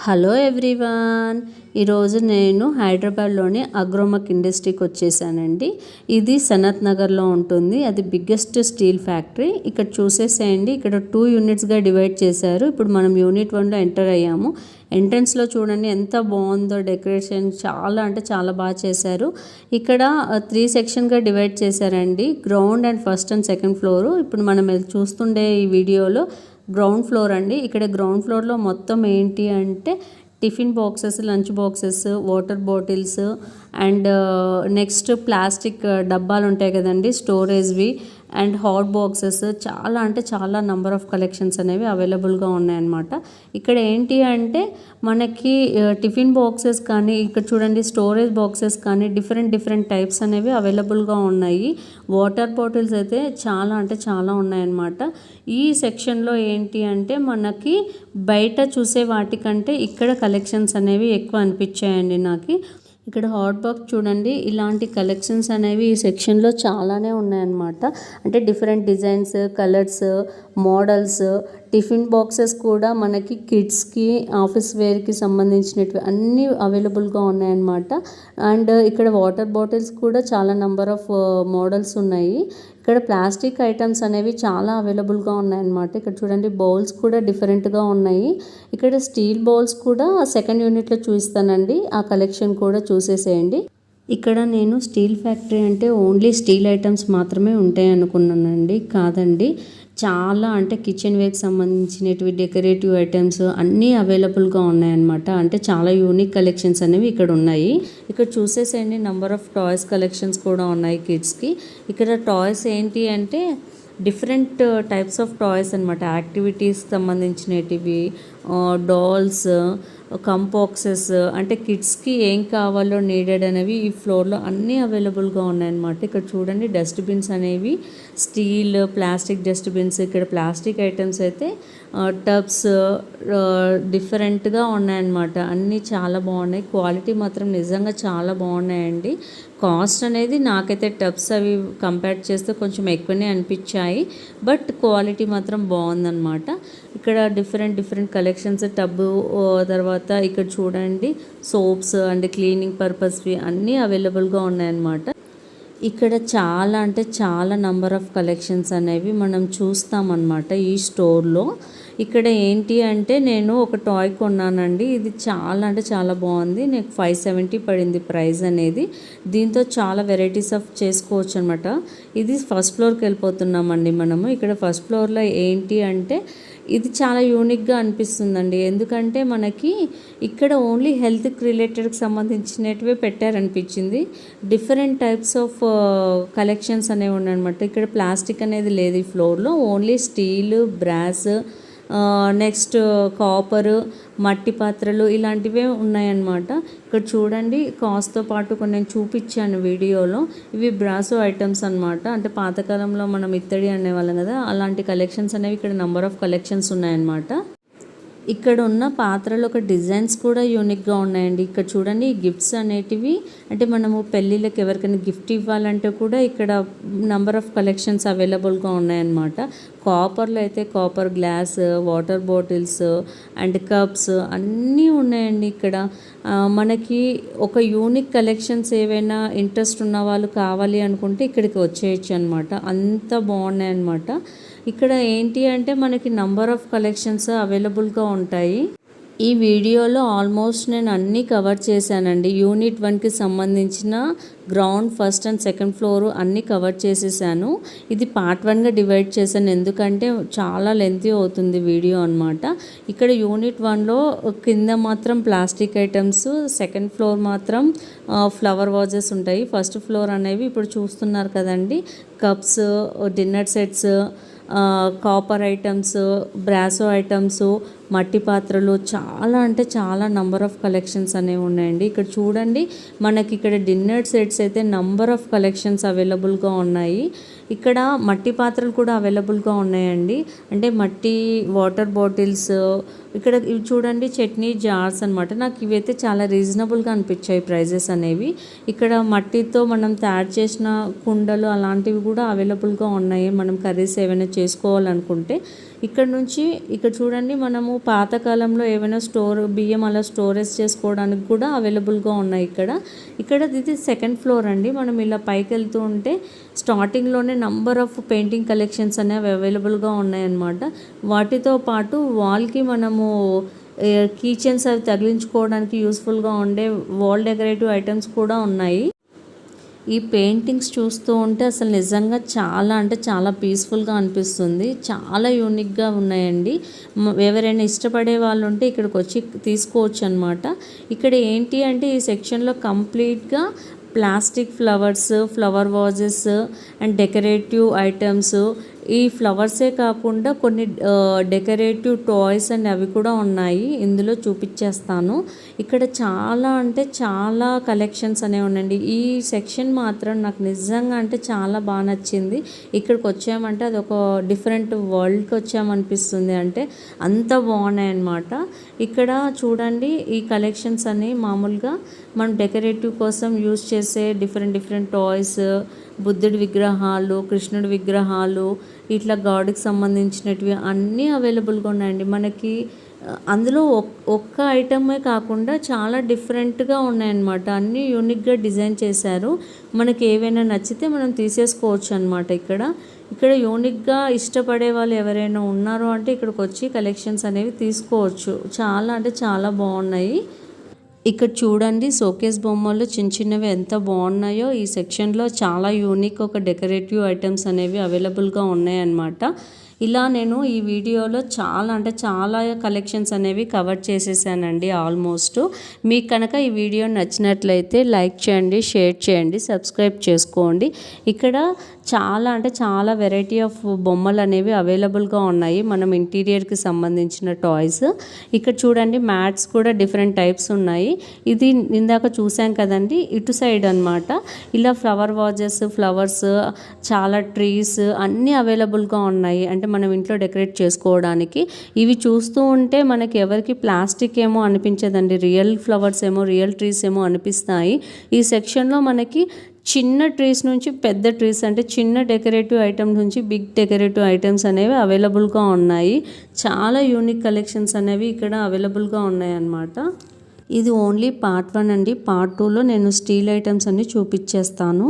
Hello everyone, ఈరోజు నేను హైదరాబాద్లోని అగ్రోమక్ ఇండస్ట్రీకి వచ్చేసానండి. ఇది సనత్ నగర్లో ఉంటుంది. అది బిగ్గెస్ట్ స్టీల్ ఫ్యాక్టరీ. ఇక్కడ చూసేసేయండి, ఇక్కడ 2 యూనిట్స్గా డివైడ్ చేశారు. ఇప్పుడు మనం యూనిట్ 1లో ఎంటర్ అయ్యాము. ఎంట్రన్స్లో చూడండి ఎంత బాగుందో డెకరేషన్, చాలా అంటే చాలా బాగా చేశారు. ఇక్కడ 3 సెక్షన్గా డివైడ్ చేశారండి, ground and first and second floor. ఇప్పుడు మనం చూస్తుండే ఈ వీడియోలో గ్రౌండ్ ఫ్లోర్ అండి. ఇక్కడ గ్రౌండ్ ఫ్లోర్లో మొత్తం ఏంటి అంటే tiffin boxes, lunch boxes, water bottles and next plastic డబ్బాలు ఉంటాయి కదండి స్టోరేజ్వి, అండ్ హాట్ బాక్సెస్, చాలా అంటే చాలా నంబర్ ఆఫ్ కలెక్షన్స్ అనేవి అవైలబుల్గా ఉన్నాయన్నమాట. ఇక్కడ ఏంటి అంటే మనకి టిఫిన్ బాక్సెస్ కానీ, ఇక్కడ చూడండి స్టోరేజ్ బాక్సెస్ కానీ డిఫరెంట్ టైప్స్ అనేవి అవైలబుల్గా ఉన్నాయి. వాటర్ బాటిల్స్ అయితే చాలా అంటే చాలా ఉన్నాయన్నమాట. ఈ సెక్షన్లో ఏంటి అంటే మనకి బయట చూసే వాటికంటే ఇక్కడ కలెక్షన్స్ అనేవి ఎక్కువ అనిపించాయండి నాకు. ఇక్కడ హాట్ బాక్స్ చూడండి, ఇలాంటి కలెక్షన్స్ అనేవి ఈ సెక్షన్లో చాలానే ఉన్నాయన్నమాట. అంటే different designs, colours, models, tiffin boxes కూడా మనకి కిడ్స్కి, ఆఫీస్ వేర్కి సంబంధించినవి అన్నీ అవైలబుల్గా ఉన్నాయన్నమాట. అండ్ ఇక్కడ వాటర్ బాటిల్స్ కూడా చాలా నెంబర్ ఆఫ్ మోడల్స్ ఉన్నాయి. ఇక్కడ ప్లాస్టిక్ ఐటమ్స్ అనేవి చాలా అవైలబుల్గా ఉన్నాయన్నమాట. ఇక్కడ చూడండి బౌల్స్ కూడా డిఫరెంట్గా ఉన్నాయి. ఇక్కడ స్టీల్ బౌల్స్ కూడా సెకండ్ యూనిట్లో చూపిస్తానండి, ఆ కలెక్షన్ కూడా చూసేసేయండి. ఇక్కడ నేను స్టీల్ ఫ్యాక్టరీ అంటే ఓన్లీ స్టీల్ ఐటమ్స్ మాత్రమే ఉంటాయి అనుకున్నానండి. కాదండి, చాలా అంటే కిచెన్ వేర్కి సంబంధించినవి, డెకరేటివ్ ఐటమ్స్ అన్నీ అవైలబుల్గా ఉన్నాయన్నమాట. అంటే చాలా యూనిక్ కలెక్షన్స్ అనేవి ఇక్కడ ఉన్నాయి. ఇక్కడ చూసేసేయండి, నెంబర్ ఆఫ్ టాయ్స్ కలెక్షన్స్ కూడా ఉన్నాయి కిడ్స్కి. ఇక్కడ టాయ్స్ ఏంటి అంటే డిఫరెంట్ టైప్స్ ఆఫ్ టాయ్స్ అనమాట. యాక్టివిటీస్కి సంబంధించినవి, డాల్స్, కంపాక్సెస్, అంటే కిడ్స్కి ఏం కావాలో నీడెడ్ అనేవి ఈ ఫ్లోర్లో అన్నీ అవైలబుల్గా ఉన్నాయన్నమాట. ఇక్కడ చూడండి డస్ట్బిన్స్ అనేవి స్టీల్, ప్లాస్టిక్ డస్ట్బిన్స్. ఇక్కడ ప్లాస్టిక్ ఐటమ్స్ అయితే టబ్స్ డిఫరెంట్గా ఉన్నాయన్నమాట. అన్నీ చాలా బాగున్నాయి. క్వాలిటీ మాత్రం నిజంగా చాలా బాగున్నాయండి. కాస్ట్ అనేది నాకైతే టబ్స్ అవి కంపేర్ చేస్తే కొంచెం ఎక్కువనే అనిపించాయి, బట్ క్వాలిటీ మాత్రం బాగుందన్నమాట. ఇక్కడ డిఫరెంట్ కలెక్షన్స్, టబ్బు, తర్వాత ఇక్కడ చూడండి సోప్స్ అండ్ క్లీనింగ్ పర్పస్వి అన్నీ అవైలబుల్గా ఉన్నాయన్నమాట. ఇక్కడ చాలా అంటే చాలా నంబర్ ఆఫ్ కలెక్షన్స్ అనేవి మనం చూస్తామన్నమాట ఈ స్టోర్లో. ఇక్కడ ఏంటి అంటే నేను ఒక టాయ్ కొన్నానండి. ఇది చాలా అంటే చాలా బాగుంది. నాకు 570 పడింది ప్రైస్ అనేది. దీంతో చాలా వెరైటీస్ ఆఫ్ చేసుకోవచ్చు అనమాట. ఇది ఫస్ట్ ఫ్లోర్కి వెళ్ళిపోతున్నామండి మనము. ఇక్కడ ఫస్ట్ ఫ్లోర్లో ఏంటి అంటే ఇది చాలా యూనిక్గా అనిపిస్తుందండి. ఎందుకంటే మనకి ఇక్కడ ఓన్లీ హెల్త్కి రిలేటెడ్కి సంబంధించినవి పెట్టారనిపించింది. డిఫరెంట్ టైప్స్ ఆఫ్ కలెక్షన్స్ అనేవి ఉన్నాయన్నమాట. ఇక్కడ ప్లాస్టిక్ అనేది లేదు ఈ ఫ్లోర్లో, ఓన్లీ స్టీల్, బ్రాస్, నెక్స్ట్ కాపరు, మట్టి పాత్రలు ఇలాంటివే ఉన్నాయన్నమాట. ఇక్కడ చూడండి కాస్ట్తో పాటు కొన్ని నేను చూపించాను వీడియోలో. ఇవి బ్రాసో ఐటమ్స్ అనమాట. అంటే పాతకాలంలో మనం ఇత్తడి అనేవాళ్ళం కదా, అలాంటి కలెక్షన్స్ అనేవి ఇక్కడ నెంబర్ ఆఫ్ కలెక్షన్స్ ఉన్నాయన్నమాట. ఇక్కడ ఉన్న పాత్రలు ఒక డిజైన్స్ కూడా యూనిక్గా ఉన్నాయండి. ఇక్కడ చూడండి గిఫ్ట్స్ అనేటివి, అంటే మనము పెళ్ళిళ్ళకి ఎవరికైనా గిఫ్ట్ ఇవ్వాలంటే కూడా ఇక్కడ నెంబర్ ఆఫ్ కలెక్షన్స్ అవైలబుల్గా ఉన్నాయన్నమాట. కాపర్లో అయితే copper glass, water bottles and cups అన్నీ ఉన్నాయండి. ఇక్కడ మనకి ఒక యూనిక్ కలెక్షన్స్ ఏవైనా ఇంట్రెస్ట్ ఉన్న వాళ్ళు కావాలి అనుకుంటే ఇక్కడికి వచ్చేయచ్చు అనమాట. అంత బాగున్నాయన్నమాట. ఇక్కడ ఏంటి అంటే మనకి నంబర్ ఆఫ్ కలెక్షన్స్ అవైలబుల్గా ఉంటాయి. ఈ వీడియోలో ఆల్మోస్ట్ నేను అన్నీ కవర్ చేశానండి. యూనిట్ 1కి సంబంధించిన ground, first and second floor అన్నీ కవర్ చేసేసాను. ఇది పార్ట్ 1గా డివైడ్ చేశాను, ఎందుకంటే చాలా లెంతీ అవుతుంది వీడియో అనమాట. ఇక్కడ యూనిట్ 1లో కింద మాత్రం ప్లాస్టిక్ ఐటమ్స్, సెకండ్ ఫ్లోర్ మాత్రం ఫ్లవర్ వాజెస్ ఉంటాయి. ఫస్ట్ ఫ్లోర్ అనేవి ఇప్పుడు చూస్తున్నారు కదండి, cups, dinner sets, copper items, brasso items, మట్టి పాత్రలు, చాలా అంటే చాలా నంబర్ ఆఫ్ కలెక్షన్స్ అనేవి ఉన్నాయండి. ఇక్కడ చూడండి మనకి ఇక్కడ డిన్నర్ సెట్స్ అయితే నంబర్ ఆఫ్ కలెక్షన్స్ అవైలబుల్గా ఉన్నాయి. ఇక్కడ మట్టి పాత్రలు కూడా అవైలబుల్గా ఉన్నాయండి. అంటే మట్టి వాటర్ బాటిల్స్, ఇక్కడ ఇవి చూడండి చట్నీ జార్స్ అనమాట. నాకు ఇవైతే చాలా రీజనబుల్గా అనిపించాయి ప్రైజెస్ అనేవి. ఇక్కడ మట్టితో మనం తయారు చేసిన కుండలు అలాంటివి కూడా అవైలబుల్గా ఉన్నాయి. మనం కర్రీస్ ఏమైనా చేసుకోవాలనుకుంటే ఇక్కడ చూడండి, మనము పాతకాలంలో ఏమైనా బియ్యం అలా స్టోరేజ్ చేసుకోవడానికి కూడా అవైలబుల్గా ఉన్నాయి ఇక్కడ ఇది సెకండ్ ఫ్లోర్ అండి. మనం ఇలా పైకి వెళ్తూ ఉంటే స్టార్టింగ్లోనే నంబర్ ఆఫ్ పెయింటింగ్ కలెక్షన్స్ అనేవి అవైలబుల్గా ఉన్నాయన్నమాట. వాటితో పాటు వాల్కి మనము కీచెన్స్ అవి తగిలించుకోవడానికి యూస్ఫుల్గా ఉండే వాల్ డెకరేటివ్ ఐటమ్స్ కూడా ఉన్నాయి. ఈ పెయింటింగ్స్ చూస్తూ ఉంటే అసలు నిజంగా చాలా పీస్ఫుల్గా అనిపిస్తుంది. చాలా యూనిక్గా ఉన్నాయండి. ఎవరైనా ఇష్టపడే వాళ్ళు ఉంటే ఇక్కడికి వచ్చి తీసుకోవచ్చు అనమాట. ఇక్కడ ఏంటి అంటే ఈ సెక్షన్లో కంప్లీట్గా plastic flowers, flower vases and decorative items, ఈ ఫ్లవర్సే కాకుండా కొన్ని డెకరేటివ్ టాయ్స్ అండ్ అవి కూడా ఉన్నాయి. ఇందులో చూపించేస్తాను. ఇక్కడ చాలా కలెక్షన్స్ అనేవి ఉన్నాయండి. ఈ సెక్షన్ మాత్రం నాకు నిజంగా చాలా బాగా నచ్చింది. ఇక్కడికి వచ్చామంటే అది ఒక డిఫరెంట్ వరల్డ్కి వచ్చామనిపిస్తుంది. అంత బాగున్నాయి అన్నమాట. ఇక్కడ చూడండి, ఈ కలెక్షన్స్ అన్ని మామూలుగా మనం డెకరేటివ్ కోసం యూజ్ చేసే డిఫరెంట్ టాయ్స్, బుద్ధుడి విగ్రహాలు, కృష్ణుడి విగ్రహాలు, ఇట్లా గాడ్కి సంబంధించినవి అన్నీ అవైలబుల్గా ఉన్నాయండి. మనకి అందులో ఒక్క ఐటమే కాకుండా చాలా డిఫరెంట్గా ఉన్నాయన్నమాట. అన్నీ యూనిక్గా డిజైన్ చేశారు. మనకి ఏవైనా నచ్చితే మనం తీసేసుకోవచ్చు అనమాట. ఇక్కడ యూనిక్గా ఇష్టపడే వాళ్ళు ఎవరైనా ఉన్నారు అంటే ఇక్కడికి వచ్చి కలెక్షన్స్ అనేవి తీసుకోవచ్చు. చాలా బాగున్నాయి. ఇక్కడ చూడండి, షోకేస్ బొమ్మలు చిన్నవి ఎంత బాగున్నాయో. ఈ సెక్షన్లో చాలా యూనిక్ ఒక డెకరేటివ్ ఐటమ్స్ అనేవి అవైలబుల్గా ఉన్నాయన్నమాట. ఇలా నేను ఈ వీడియోలో చాలా కలెక్షన్స్ అనేవి కవర్ చేసేసానండి ఆల్మోస్ట్. మీకు కనుక ఈ వీడియో నచ్చినట్లయితే లైక్ చేయండి, షేర్ చేయండి, సబ్స్క్రైబ్ చేసుకోండి. ఇక్కడ చాలా వెరైటీ ఆఫ్ బొమ్మలు అనేవి అవైలబుల్గా ఉన్నాయి. మనం ఇంటీరియర్కి సంబంధించిన టాయ్స్. ఇక్కడ చూడండి, మ్యాట్స్ కూడా డిఫరెంట్ టైప్స్ ఉన్నాయి. ఇది ఇందాక చూసాం కదండి, ఇటు సైడ్ అనమాట. ఇలా ఫ్లవర్ వాజెస్, ఫ్లవర్స్, చాలా ట్రీస్ అన్నీ అవైలబుల్గా ఉన్నాయి. మనం ఇంట్లో డెకరేట్ చేసుకోవడానికి. ఇవి చూస్తూ ఉంటే మనకి ఎవరికి ప్లాస్టిక్ ఏమో అనిపించదండి. రియల్ ఫ్లవర్స్ ఏమో, రియల్ ట్రీస్ ఏమో అనిపిస్తాయి. ఈ సెక్షన్లో మనకి చిన్న ట్రీస్ నుంచి పెద్ద ట్రీస్, చిన్న డెకరేటివ్ ఐటమ్ నుంచి బిగ్ డెకరేటివ్ ఐటమ్స్ అనేవి అవైలబుల్గా ఉన్నాయి. చాలా యూనిక్ కలెక్షన్స్ అనేవి ఇక్కడ అవైలబుల్గా ఉన్నాయి అన్నమాట. ఇది ఓన్లీ పార్ట్ 1 అండి. పార్ట్ 2లో నేను స్టీల్ ఐటమ్స్ అన్ని చూపించేస్తాను.